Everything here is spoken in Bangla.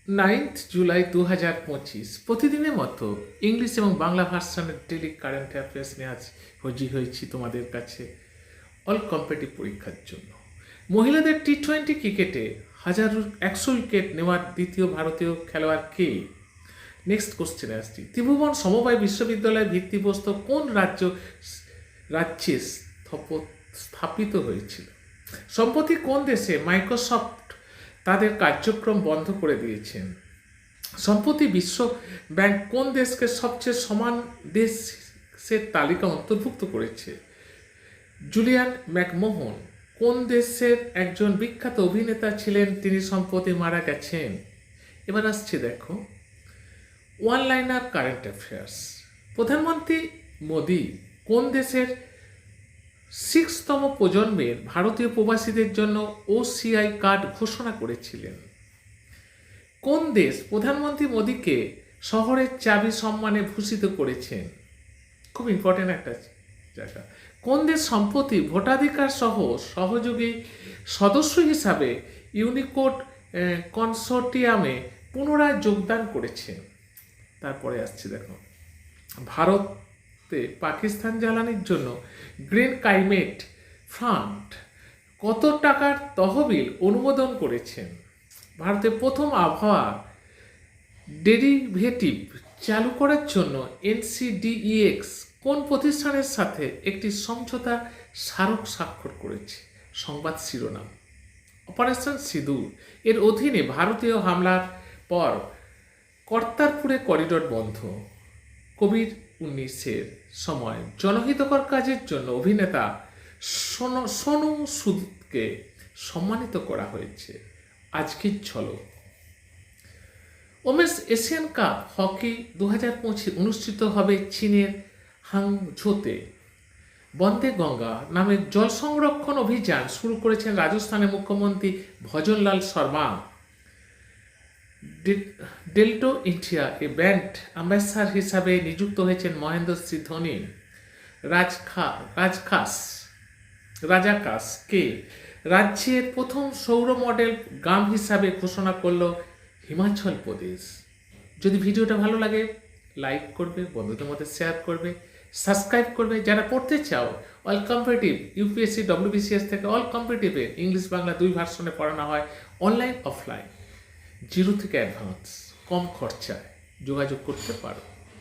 9 জুলাই 2025 প্রতিদিনের মতো ইংলিশ এবং বাংলা ভার্সনের ডেলি কারেন্ট অ্যাফেয়ার্স নিয়ে আজ হাজির হয়েছি তোমাদের কাছে অল কম্পিটিটিভ পরীক্ষার জন্য। মহিলাদের টি-20 ক্রিকেটে 100 উইকেট নেওয়ার দ্বিতীয় ভারতীয় খেলোয়াড় কে? নেক্সট কোশ্চেনে আসছি। ত্রিভুবন সমবায় বিশ্ববিদ্যালয়ের ভিত্তিপ্রস্তর কোন রাজ্যে স্থাপিত হয়েছিল? সম্প্রতি কোন দেশে মাইক্রোসফট তাদের কার্যক্রম বন্ধ করে দিয়েছেন? সম্প্রতি বিশ্ব ব্যাংক কোন দেশকে সবচেয়ে সমান দেশের তালিকা অন্তর্ভুক্ত করেছে? জুলিয়ান ম্যাকমোহন কোন দেশের একজন বিখ্যাত অভিনেতা ছিলেন? তিনি সম্প্রতি মারা গেছেন। এবার আসছে দেখো ওয়ান লাইনার কারেন্ট অ্যাফেয়ার্স। প্রধানমন্ত্রী মোদি কোন দেশের 6তম প্রজন্মের ভারতীয় প্রবাসীদের জন্য OCI কার্ড ঘোষণা করেছিলেন? কোন দেশ প্রধানমন্ত্রী মোদিকে শহরের চাবি সম্মানে ভূষিত করেছেন? খুব ইম্পর্টেন্ট একটা জায়গা। কোন দেশ সম্প্রতি ভোটাধিকার সহ সহযোগী সদস্য হিসাবে ইউনিকোড কনসোর্টিয়ামে পুনরায় যোগদান করেছে? তারপরে আসছে দেখো ভারতে পাকিস্তান জ্বালানির জন্য গ্রিন ক্লাইমেট ফান্ড কত টাকার তহবিল অনুমোদন করেছেন? ভারতের প্রথম আবহাওয়া ডেরিভেটিভ চালু করার জন্য NCDEX কোন প্রতিষ্ঠানের সাথে একটি সমঝোতা স্মারক স্বাক্ষর করেছে? সংবাদ শিরোনাম। অপারেশন সিঁদুর এর অধীনে ভারতীয় হামলার পর কর্তারপুরে করিডোর বন্ধ। কোভিড-19 সময় জনহিতকর কাজের জন্য অভিনেতা সোনু সুদকে সম্মানিত করা হয়েছে। আজকের ঝলক। ওমেন্স এশিয়ান কাপ হকি 2025 অনুষ্ঠিত হবে চীনের হাংঝোতে। বন্দে গঙ্গা নামে জল সংরক্ষণ অভিযান শুরু করেছেন রাজস্থানের মুখ্যমন্ত্রী ভজনলাল শর্মা। ডেল্টো ইন্ডিয়া এ ব্র্যান্ড অ্যাম্বাসাডর হিসাবে নিযুক্ত হয়েছেন মহেন্দ্র সিং ধোনি। রাজাকাসকে রাজ্যের প্রথম সৌর মডেল গ্রাম হিসাবে ঘোষণা করল হিমাচল প্রদেশ। যদি ভিডিওটা ভালো লাগে লাইক করবে, বন্ধুদের মধ্যে শেয়ার করবে, সাবস্ক্রাইব করবে। যারা পড়তে চাও অল কম্পিটিটিভ UPSC WBCS থেকে অল কম্পিটিটিভে ইংলিশ বাংলা 2 ভার্সনে পড়ানো হয় অনলাইন অফলাইন, 0 থেকে অ্যাডভান্স, কম খরচায় যোগাযোগ করতে পারো।